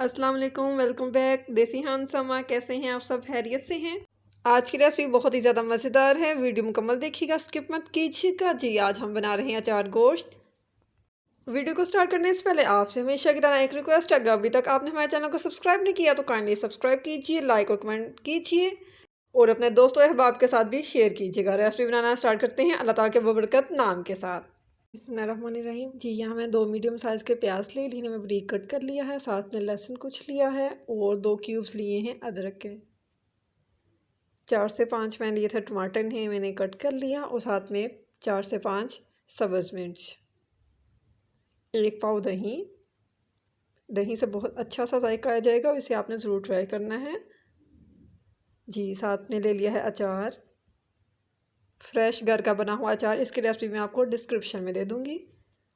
अस्सलाम वालेकुम, welcome back. देसी हानसमा कैसे हैं आप सब? खैरियत से हैं? आज की रेसिपी बहुत ही ज़्यादा मज़ेदार है, वीडियो मुकम्मल देखिएगा, स्किप मत कीजिएगा। जी, आज हम बना रहे हैं अचार गोश्त। वीडियो को स्टार्ट करने से पहले आपसे हमेशा की तरह एक रिक्वेस्ट है, अगर अभी तक आपने हमारे चैनल को सब्सक्राइब नहीं किया तो काइंडली सब्सक्राइब कीजिए, लाइक और कमेंट कीजिए और अपने दोस्तों अहबाब के साथ भी शेयर कीजिएगा। रेसिपी बनाना स्टार्ट करते हैं अल्लाह ताला के बबरकत नाम के साथ। बिस्मिल्लाहिर्रहमानिर्रहीम। जी, यहाँ मैं 2 मीडियम साइज़ के प्याज ले लिए, इन्हें मैं बारीक कट कर लिया है। साथ में लहसुन कुछ लिया है और 2 क्यूब्स लिए हैं अदरक के। 4 से 5 मैंने लिए थे टमाटर, इन्हें मैंने कट कर लिया और साथ में 4 से 5 सब्ज़ मिर्च। 1 पाव दही। दही से बहुत अच्छा सा जायका आ जाएगा, इसे आपने ज़रूर ट्राई करना है। जी, साथ में ले लिया है अचार, फ्रेश घर का बना हुआ अचार। इसकी रेसिपी मैं आपको डिस्क्रिप्शन में दे दूँगी।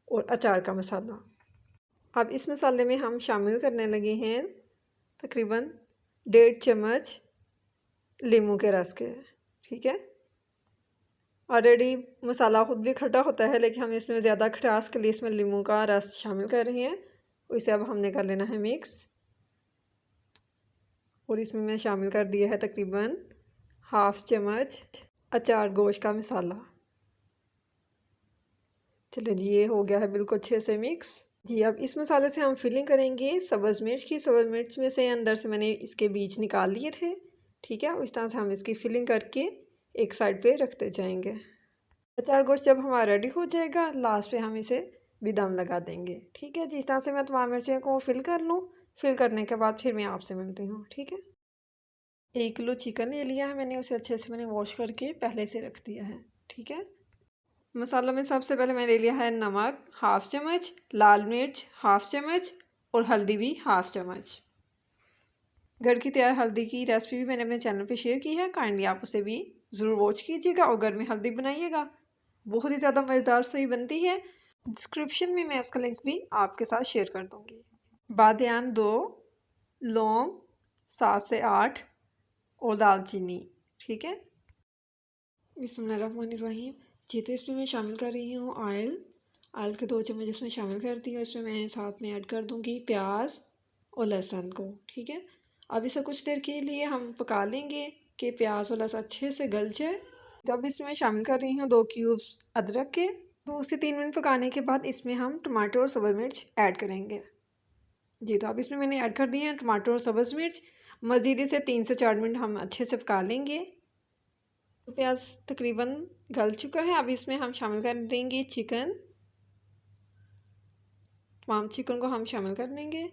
और अचार का मसाला। अब इस मसाले में हम शामिल करने लगे हैं तकरीबन 1.5 चम्मच नींबू के रस के। ठीक है, ऑलरेडी मसाला ख़ुद भी खट्टा होता है, लेकिन हम इसमें ज़्यादा खटास के लिए इसमें नींबू का रस शामिल कर रहे हैं। इसे अब हमने कर लेना है मिक्स। और इसमें मैं शामिल कर दिया है तकरीबन 1/2 चम्मच अचार गोश्त का मसाला। चलिए जी, ये हो गया है बिल्कुल अच्छे से मिक्स। जी, अब इस मसाले से हम फिलिंग करेंगे सब्ज़ मिर्च की। सब्ज़ मिर्च में से अंदर से मैंने इसके बीज निकाल लिए थे। ठीक है, इस तरह से हम इसकी फिलिंग करके एक साइड पे रखते जाएंगे। अचार गोश्त जब हमारा रेडी हो जाएगा, लास्ट पे हम इसे भी दम लगा देंगे। ठीक है जी, इस तरह से मैं तमाम मिर्चें को फिल कर लूँ। फिल करने के बाद फिर मैं आपसे मिलती हूँ। ठीक है, 1 किलो चिकन ले लिया है मैंने, उसे अच्छे से मैंने वॉश करके पहले से रख दिया है। ठीक है, मसालों में सबसे पहले मैंने लिया है नमक 1/2 चम्मच, लाल मिर्च 1/2 चम्मच और हल्दी भी 1/2 चम्मच। घर की तैयार हल्दी की रेसिपी भी मैंने अपने चैनल पे शेयर की है, काइंडली आप उसे भी ज़रूर वॉच कीजिएगा और घर में हल्दी बनाइएगा, बहुत ही ज़्यादा मज़ेदार सही बनती है। डिस्क्रिप्शन में मैं उसका लिंक भी आपके साथ शेयर कर दूँगी। बादियान 2, लौंग 7 से 8 और दालचीनी। ठीक है, बिस्मिल्लाहिर्रहमानिर्रहीम। जी, तो इसमें मैं शामिल कर रही हूँ ऑयल के 2 चम्मच इसमें शामिल करती हूँ। इसमें मैं साथ में ऐड कर दूँगी प्याज और लहसुन को। ठीक है, अब इसे कुछ देर के लिए हम पका लेंगे कि प्याज और लहसुन अच्छे से गल जाए। जब इसमें मैं शामिल कर रही हूँ 2 क्यूब्स अदरक के। 2 से 3 मिनट पकाने के बाद इसमें हम टमाटर और सब्ज़ मिर्च ऐड करेंगे। जी, तो अब इसमें मैंने ऐड कर दिए हैं टमाटर और सब्ज़ मिर्च। मज़ीद इसे 3 से 4 मिनट हम अच्छे से पका लेंगे। तो प्याज तकरीबन गल चुका है। अब इसमें हम शामिल कर देंगे चिकन। तमाम चिकन को हम शामिल कर देंगे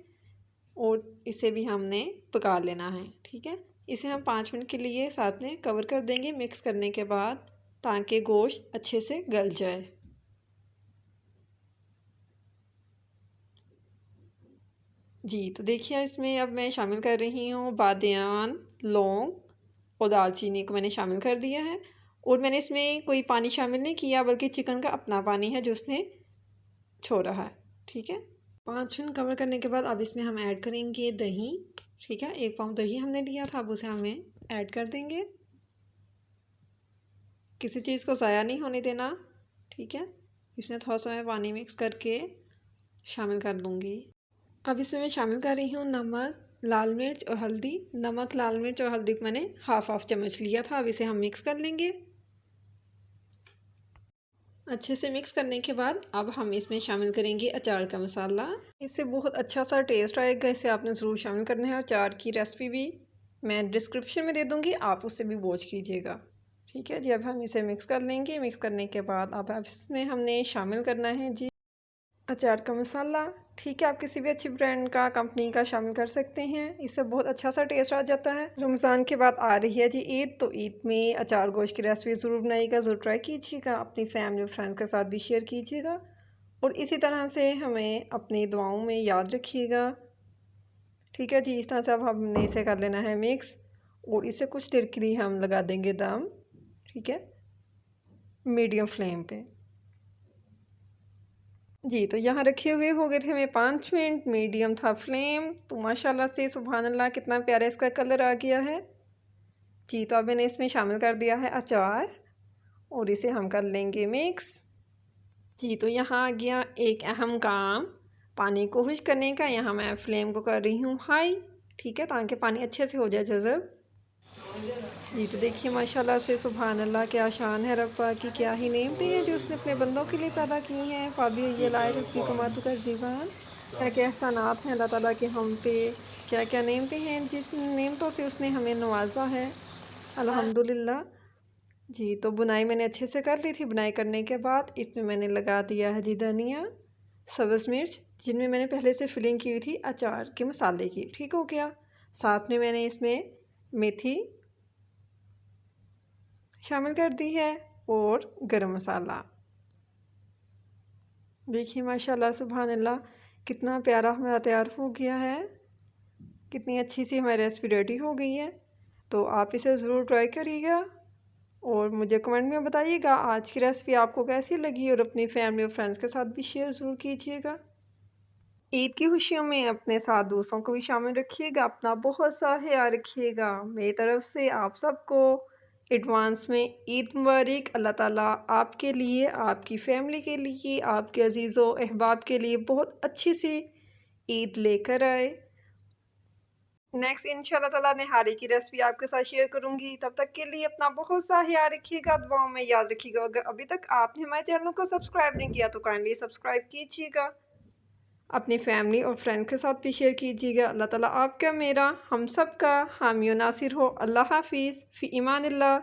और इसे भी हमने पका लेना है। ठीक है, इसे हम 5 मिनट के लिए साथ में कवर कर देंगे मिक्स करने के बाद, ताकि गोश्त अच्छे से गल जाए। जी, तो देखिए इसमें अब मैं शामिल कर रही हूँ बादियान, लौंग और दालचीनी को मैंने शामिल कर दिया है। और मैंने इसमें कोई पानी शामिल नहीं किया, बल्कि चिकन का अपना पानी है जो उसने छोड़ा है। ठीक है, 5 मिनट कवर करने के बाद अब इसमें हम ऐड करेंगे दही। ठीक है, 1 पाव दही हमने लिया था, अब उसे हमें ऐड कर देंगे। किसी चीज़ को ज़ाया नहीं होने देना। ठीक है, इसमें थोड़ा सा मैं पानी मिक्स करके शामिल कर दूँगी। अब इसमें मैं शामिल कर रही हूँ नमक, लाल मिर्च और हल्दी। नमक, लाल मिर्च और हल्दी को मैंने 1/2 चम्मच लिया था। अब इसे हम मिक्स कर लेंगे। अच्छे से मिक्स करने के बाद अब हम इसमें शामिल करेंगे अचार का मसाला। इससे बहुत अच्छा सा टेस्ट आएगा, इसे आपने ज़रूर शामिल करना है। अचार की रेसिपी भी मैं डिस्क्रिप्शन में दे दूँगी, आप उससे भी वॉच कीजिएगा। ठीक है जी, अब हम इसे मिक्स कर लेंगे। मिक्स करने के बाद अब इसमें हमने शामिल करना है जी अचार का मसाला। ठीक है, आप किसी भी अच्छी ब्रांड का, कंपनी का शामिल कर सकते हैं, इससे बहुत अच्छा सा टेस्ट आ जाता है। रमज़ान के बाद आ रही है जी ईद, तो ईद में अचार गोश्त की रेसिपी ज़रूर बनाइएगा, ज़रूर ट्राई कीजिएगा, अपनी फैमिली और फ्रेंड्स के साथ भी शेयर कीजिएगा। और इसी तरह से हमें अपनी दुआओं में याद रखिएगा। ठीक है जी, इस तरह से अब हमने इसे कर लेना है मिक्स और इसे कुछ देर के लिए हम लगा देंगे दम। ठीक है, मीडियम फ्लेम पे। जी, तो यहाँ रखे हुए हो गए थे हमें 5 मिनट, मीडियम था फ्लेम। तो माशाल्लाह से सुभान अल्लाह, कितना प्यारा इसका कलर आ गया है। जी, तो अब मैंने इसमें शामिल कर दिया है अचार और इसे हम कर लेंगे मिक्स। जी, तो यहाँ आ गया एक अहम काम, पानी को खुश करने का। यहाँ मैं फ्लेम को कर रही हूँ हाई, ठीक है, ताकि पानी अच्छे से हो जाए जज़ब। जी तो देखिए माशाल्लाह से सुभान अल्लाह, क्या शान है रब्बा की, क्या ही नेमतें हैं जो उसने अपने बंदों के लिए पैदा की हैं। पाबी ये लाए रब्बी कमातु का जीवान, क्या क्या एहसानात हैं अल्लाह ताला के हम पे, क्या क्या नेमतें हैं जिस नेमतों से उसने हमें नवाजा है, अल्हम्दुलिल्लाह। जी तो बुनाई मैंने अच्छे से कर ली थी। बुनाई करने के बाद इसमें मैंने लगा दिया है जी धनिया, सब्ज़ मिर्च, जिनमें मैंने पहले से फिलिंग की हुई थी अचार के मसाले की, ठीक हो गया। साथ में मैंने इसमें मेथी शामिल कर दी है और गरम मसाला। देखिए माशाल्लाह सुभान अल्लाह, कितना प्यारा हमारा तैयार हो गया है, कितनी अच्छी सी हमारी रेसिपी रेडी हो गई है। तो आप इसे ज़रूर ट्राई करिएगा और मुझे कमेंट में बताइएगा आज की रेसिपी आपको कैसी लगी, और अपनी फैमिली और फ्रेंड्स के साथ भी शेयर ज़रूर कीजिएगा। ईद की खुशियों में अपने साथ दूसरों को भी शामिल रखिएगा। अपना बहुत सा ख्याल रखिएगा। मेरी तरफ से आप सबको एडवांस में ईद मुबारक। अल्लाह ताला आपके लिए, आपकी फैमिली के लिए, आपके अजीज़ों अहबाब के लिए बहुत अच्छी सी ईद लेकर आए। नेक्स्ट इंशाल्लाह ताला निहारी की रेसिपी आपके साथ शेयर करूंगी। तब तक के लिए अपना बहुत सा ख्याल रखिएगा, दुआओं में याद रखिएगा। अगर अभी तक आपने हमारे चैनल को सब्सक्राइब नहीं किया तो काइंडली सब्सक्राइब कीजिएगा, अपनी फैमिली और फ्रेंड के साथ भी शेयर कीजिएगा। अल्लाह ताला आपका, मेरा, हम सब का हामी और नासिर हो। अल्लाह हाफिज़, फ़ी ईमानिल्लाह।